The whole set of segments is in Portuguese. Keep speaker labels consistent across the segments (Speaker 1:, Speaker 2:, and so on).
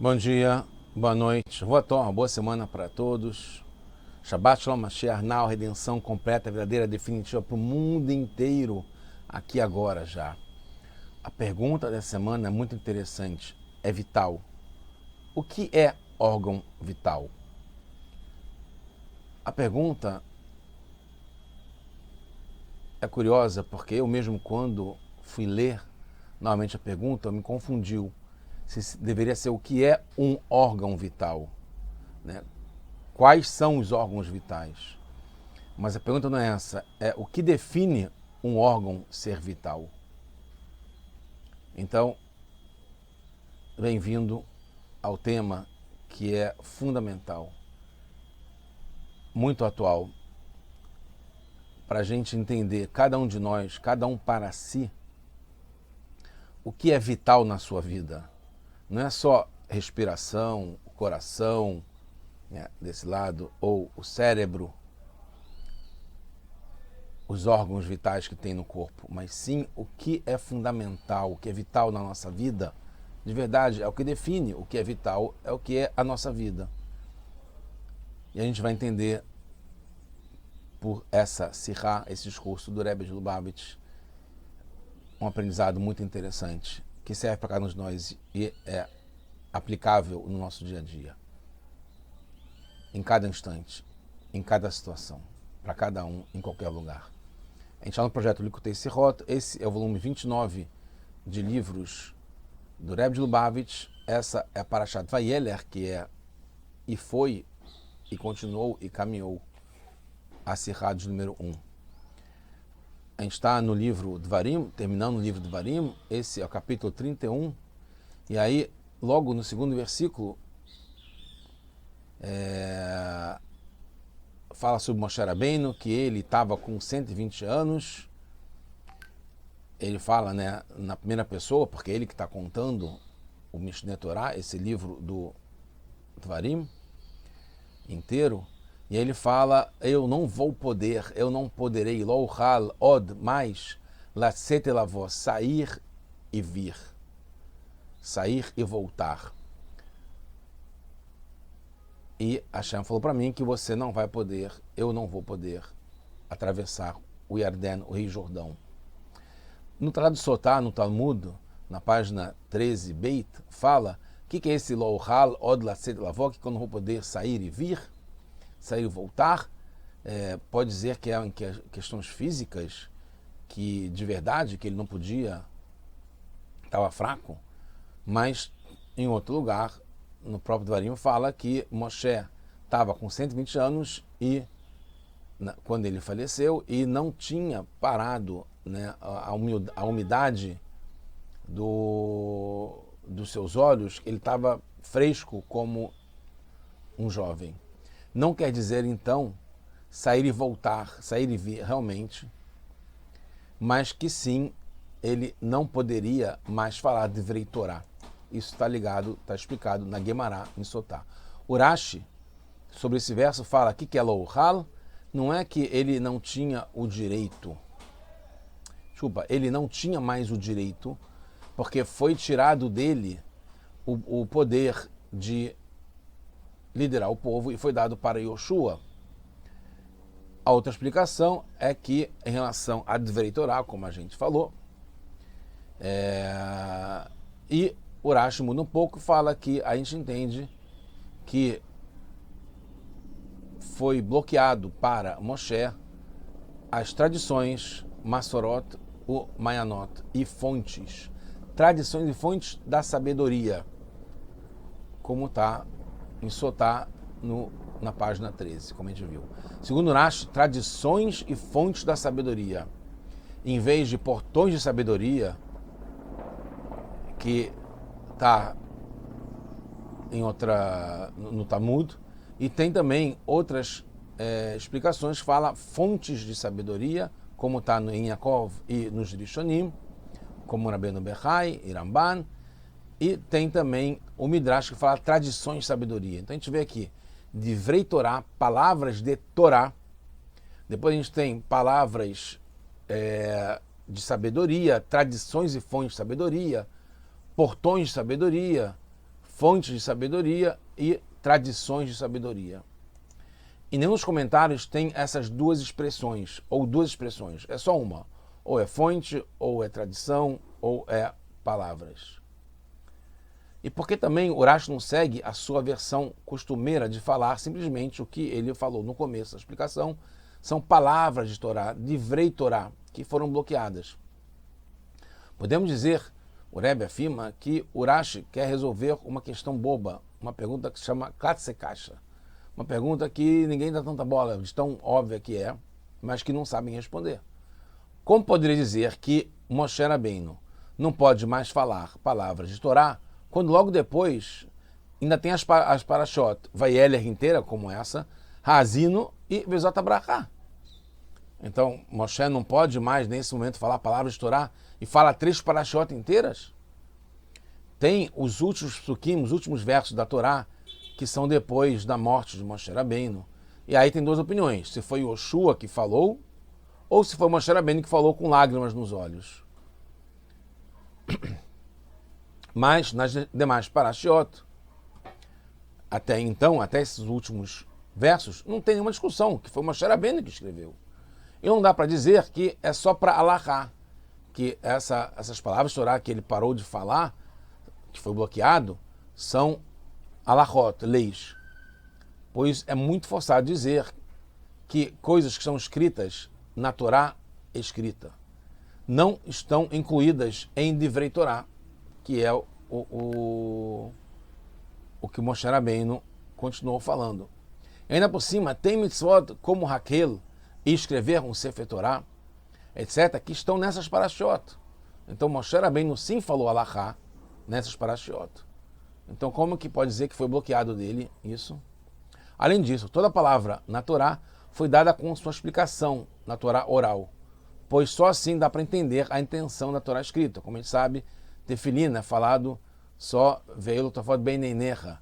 Speaker 1: Bom dia, boa noite, uma boa semana para todos. Shabbat Shalom Mashiach, Now, redenção completa, verdadeira, definitiva para o mundo inteiro, aqui agora já. A pergunta dessa semana é muito interessante, é vital. O que é órgão vital? A pergunta é curiosa porque eu mesmo quando fui ler novamente a pergunta, me confundiu. Se deveria ser o que é um órgão vital, né? Quais são os órgãos vitais? Mas a pergunta não é essa, é o que define um órgão ser vital. Então, bem-vindo ao tema que é fundamental, muito atual, para a gente entender, cada um de nós, cada um para si, o que é vital na sua vida. Não é só respiração, o coração, né, desse lado, ou o cérebro, os órgãos vitais que tem no corpo, mas sim o que é fundamental, o que é vital na nossa vida, de verdade, é o que define o que é vital, é o que é a nossa vida. E a gente vai entender por essa sirá, esse discurso do Rebbe de Lubavitch, um aprendizado muito interessante, que serve para cada um de nós e é aplicável no nosso dia a dia. Em cada instante, em cada situação, para cada um, em qualquer lugar. A gente está no projeto Likutei Sirot, esse é o volume 29 de livros do Rebbe de Lubavitch, essa é a Parashat Vayeler, que é e foi, e continuou, e caminhou a Sirá de número 1. A gente está no livro Dvarim, terminando o livro Dvarim, esse é o capítulo 31, e aí, logo no segundo versículo, fala sobre Moshe Rabbeinu, que ele estava com 120 anos. Ele fala, né, na primeira pessoa, porque é ele que está contando o Mishneh Torah, esse livro do Dvarim inteiro. E aí ele fala, eu não poderei, lo uchal od, mais, lacet elavó, sair e vir, sair e voltar. E Hashem falou para mim que você não vai poder, eu não vou poder atravessar o Yarden, o Rio Jordão. No Tratado de Sotá, no Talmud, na página 13, Beit, fala o que é esse lo uchal od lacet elavó, que eu não vou poder sair e vir, sair e voltar. Pode dizer que é em questões físicas, que de verdade, que ele não podia, estava fraco, mas em outro lugar, no próprio Dvarim, fala que Moshe estava com 120 anos e quando ele faleceu e não tinha parado, né, a umidade dos seus olhos, ele estava fresco como um jovem. Não quer dizer, então, sair e voltar, sair e vir realmente, mas que sim, ele não poderia mais falar de Divrei Torá. Isso está ligado, está explicado na Guemará, em Sotá. Urashi, sobre esse verso, fala que é lo uchal, não é que ele não tinha o direito, ele não tinha mais o direito, porque foi tirado dele o poder de liderar o povo e foi dado para Yoshua. A outra explicação é que, em relação a Divrei Torá, como a gente falou, e Urashi muda um pouco, fala que a gente entende que foi bloqueado para Moshe as tradições Masorot, o Mayanot e fontes, tradições e fontes da sabedoria, como está em Sotá na página 13, como a gente viu. Segundo Urashi, tradições e fontes da sabedoria, em vez de portões de sabedoria, que está no Talmud, e tem também outras explicações que falam fontes de sabedoria, como está em Yaakov e nos Rishonim, como Rabbeinu Bechai e Ramban, e tem também o Midrash que fala tradições de sabedoria. Então a gente vê aqui Divrei Torá, palavras de Torá, depois a gente tem palavras de sabedoria, tradições e fontes de sabedoria, portões de sabedoria, fontes de sabedoria e tradições de sabedoria. E nenhum dos comentários tem essas duas expressões, ou duas expressões. É só uma. Ou é fonte, ou é tradição, ou é palavras. E porque também Urash não segue a sua versão costumeira de falar simplesmente o que ele falou no começo da explicação, são palavras de Torá, divrei Torá, que foram bloqueadas. Podemos dizer, o Rebbe afirma, que Urash quer resolver uma questão boba, uma pergunta que se chama Katsekasha. Uma pergunta que ninguém dá tanta bola, de tão óbvia que é, mas que não sabem responder. Como poderia dizer que Moshe Rabbeinu não pode mais falar palavras de Torá, quando logo depois ainda tem as parashot, Vayeler inteira, como essa, Hazino e Vezot Abrahá. Então, Moshe não pode mais, nesse momento, falar palavras de Torá e fala 3 parashot inteiras? Tem os últimos psukim, os últimos versos da Torá, que são depois da morte de Moshe Rabbeinu. E aí tem 2 opiniões, se foi Yoshua que falou, ou se foi Moshe Rabbeinu que falou com lágrimas nos olhos. Mas nas demais parashiot, até então, até esses últimos versos, não tem nenhuma discussão, que foi Moshe Rabbeinu que escreveu. E não dá para dizer que é só para alahá, que essas palavras de Torá que ele parou de falar, que foi bloqueado, são alahot, leis. Pois é muito forçado dizer que coisas que são escritas na Torá escrita não estão incluídas em Divrei Torá, que é o que Moshe Rabbeinu continuou falando. E ainda por cima, tem mitzvot como Raquel e escrever um Sefer Torá, etc., que estão nessas parashiot. Então Moshe Rabbeinu sim falou alahá nessas parashiot. Então como que pode dizer que foi bloqueado dele isso? Além disso, toda palavra na Torá foi dada com sua explicação na Torá oral, pois só assim dá para entender a intenção da Torá escrita. Como a gente sabe, Tefilin é falado só veio tofot bem neinecha.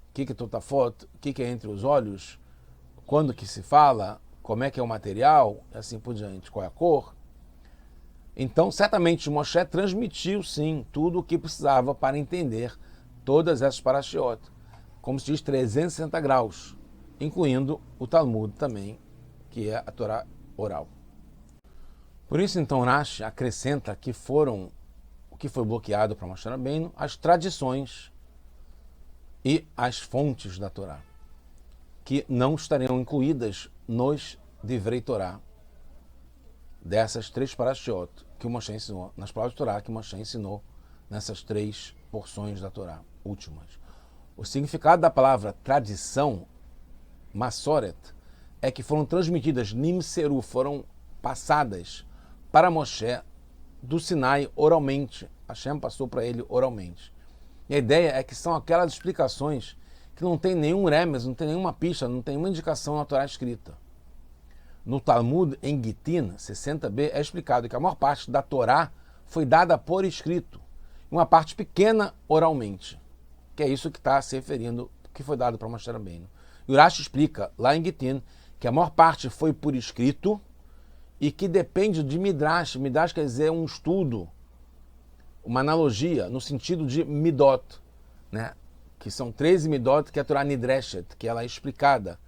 Speaker 1: O que é totafot? O que é entre os olhos? Quando que se fala? Como é que é o material? E assim por diante. Qual é a cor? Então, certamente, Moshe transmitiu, sim, tudo o que precisava para entender todas essas parashiot. Como se diz, 360 graus, incluindo o Talmud também, que é a Torá oral. Por isso, então, Rashi acrescenta que foram o que foi bloqueado para Moshe Rabbeinu, as tradições e as fontes da Torá, que não estariam incluídas nos Divrei Torá, dessas 3 parashiot que o Moshe ensinou, nas palavras de Torá que Moshe ensinou nessas 3 porções da Torá últimas. O significado da palavra tradição, Masoret, é que foram transmitidas, Nimseru, foram passadas para Moshe do Sinai oralmente. Hashem passou para ele oralmente. E a ideia é que são aquelas explicações que não tem nenhum remes, não tem nenhuma pista, não tem nenhuma indicação na Torá escrita. No Talmud, em Gitin 60b, é explicado que a maior parte da Torá foi dada por escrito, uma parte pequena oralmente, que é isso que está se referindo, que foi dado para Moshe Rabbeinu. E Urashi explica lá em Gitin que a maior parte foi por escrito e que depende de Midrash. Midrash quer dizer um estudo, uma analogia, no sentido de Midot, né? Que são 13 Midot que a Torá Nidreshet, que ela é explicada,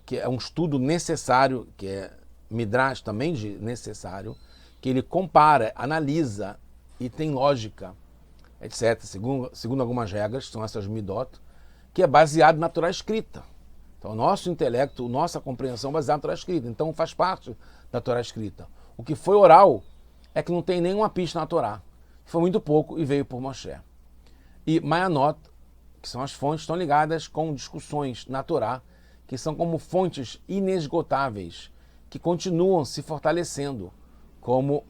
Speaker 1: que é um estudo necessário, que é Midrash também de necessário, que ele compara, analisa e tem lógica, etc., segundo algumas regras, são essas Midot, que é baseado na Torá escrita. Então, o nosso intelecto, nossa compreensão é baseada na Torá escrita, então faz parte da Torá escrita. O que foi oral é que não tem nenhuma pista na Torá, foi muito pouco e veio por Moshe. E Mayanot, que são as fontes, estão ligadas com discussões na Torá, que são como fontes inesgotáveis, que continuam se fortalecendo, como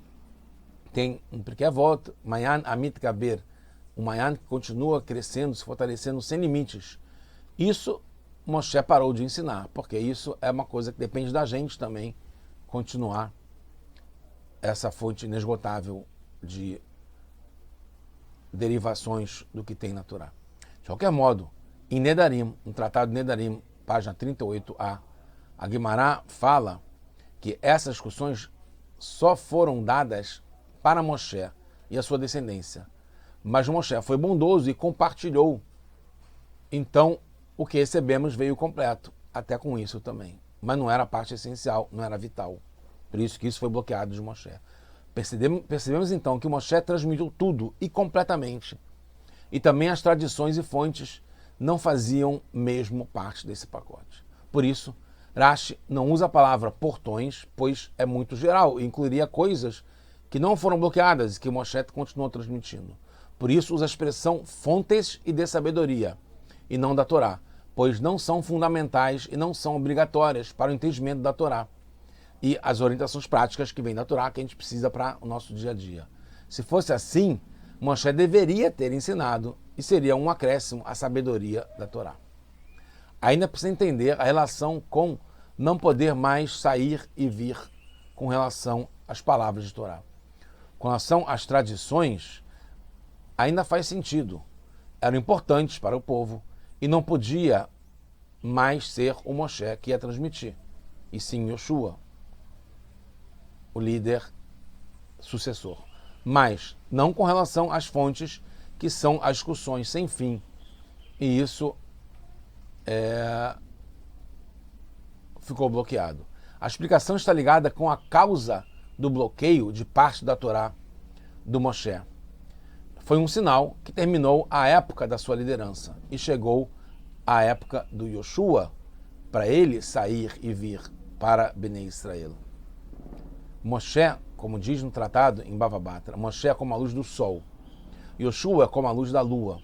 Speaker 1: tem um Pirkei Avot, Mayan Amit Gaber, um Mayan que continua crescendo, se fortalecendo sem limites. Isso Moshe parou de ensinar, porque isso é uma coisa que depende da gente também, continuar essa fonte inesgotável de derivações do que tem na Torá. De qualquer modo, em Nedarim, no Tratado de Nedarim, página 38a, a Guimará fala que essas discussões só foram dadas para Moshe e a sua descendência, Mas Moshe foi bondoso e compartilhou. Então, o que recebemos veio completo, até com isso também. Mas não era a parte essencial, não era vital. Por isso que isso foi bloqueado de Moshe. Percebemos então que Moshe transmitiu tudo e completamente. E também as tradições e fontes não faziam mesmo parte desse pacote. Por isso, Rashi não usa a palavra portões, pois é muito geral e incluiria coisas que não foram bloqueadas e que Moshe continuou transmitindo. Por isso, usa a expressão fontes e de sabedoria, e não da Torá, pois não são fundamentais e não são obrigatórias para o entendimento da Torá e as orientações práticas que vêm da Torá que a gente precisa para o nosso dia a dia. Se fosse assim, Moshe deveria ter ensinado e seria um acréscimo à sabedoria da Torá. Ainda precisa entender a relação com não poder mais sair e vir com relação às palavras de Torá. Com relação às tradições, ainda faz sentido. Eram importantes para o povo e não podia mais ser o Moshe que ia transmitir, e sim Yoshua, o líder sucessor. Mas não com relação às fontes, que são as discussões sem fim. E isso ficou bloqueado. A explicação está ligada com a causa do bloqueio de parte da Torá do Moshe. Foi um sinal que terminou a época da sua liderança e chegou a época do Yoshua para ele sair e vir para Bnei Israel. Moshe, como diz no tratado em Bava Batra, Moshe é como a luz do sol. Yoshua é como a luz da lua.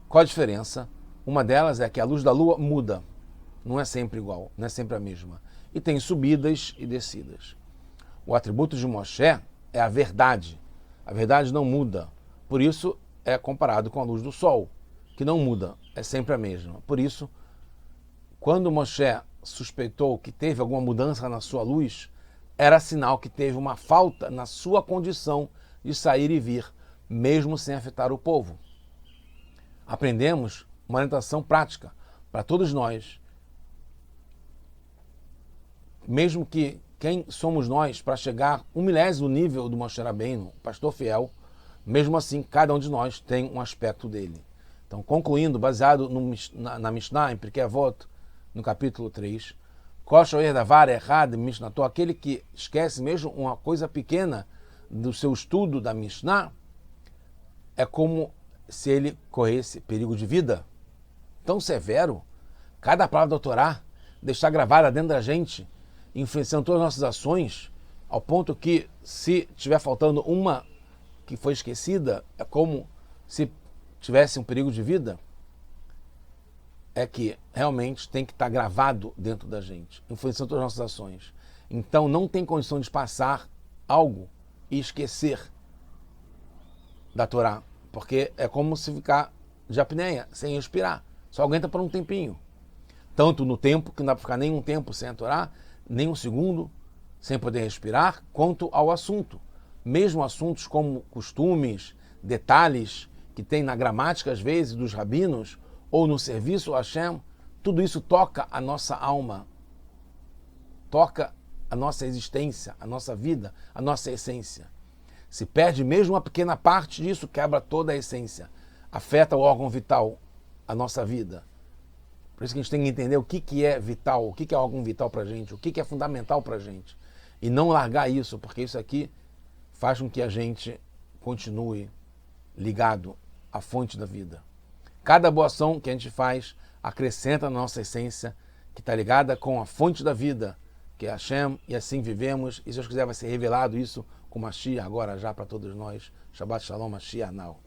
Speaker 1: Qual a diferença? Uma delas é que a luz da lua muda. Não é sempre igual, não é sempre a mesma. E tem subidas e descidas. O atributo de Moshe é a verdade. A verdade não muda. Por isso é comparado com a luz do sol, que não muda, é sempre a mesma. Por isso, quando Moshe suspeitou que teve alguma mudança na sua luz, era sinal que teve uma falta na sua condição de sair e vir, mesmo sem afetar o povo. Aprendemos uma orientação prática para todos nós. Mesmo que quem somos nós para chegar 1/1000º nível do Moshe Rabbeinu, pastor fiel, mesmo assim, cada um de nós tem um aspecto dele. Então, concluindo, baseado na Mishnah, em Pirkei Avot, no capítulo 3, Kosher Davar Errad Mishnato, aquele que esquece mesmo uma coisa pequena do seu estudo da Mishnah, é como se ele corresse perigo de vida. Tão severo, cada palavra da Torá deixar gravada dentro da gente, influenciando todas as nossas ações, ao ponto que, se estiver faltando uma que foi esquecida, é como se tivesse um perigo de vida, é que realmente tem que estar gravado dentro da gente, influenciando todas as nossas ações. Então não tem condição de passar algo e esquecer da Torá, porque é como se ficar de apneia, sem respirar, só aguenta por um tempinho. Tanto no tempo, que não dá para ficar nem um tempo sem a Torá, nem um segundo sem poder respirar, quanto ao assunto. Mesmo assuntos como costumes, detalhes que tem na gramática, às vezes, dos rabinos, ou no serviço a Hashem, tudo isso toca a nossa alma, toca a nossa existência, a nossa vida, a nossa essência. Se perde mesmo uma pequena parte disso, quebra toda a essência, afeta o órgão vital, a nossa vida. Por isso que a gente tem que entender o que é vital, o que é órgão vital para a gente, o que é fundamental para a gente. E não largar isso, porque isso aqui faz com que a gente continue ligado à fonte da vida. Cada boa ação que a gente faz acrescenta na nossa essência, que está ligada com a fonte da vida, que é Hashem, e assim vivemos. E se Deus quiser vai ser revelado isso com Mashiach agora já para todos nós. Shabbat Shalom, Mashiach now.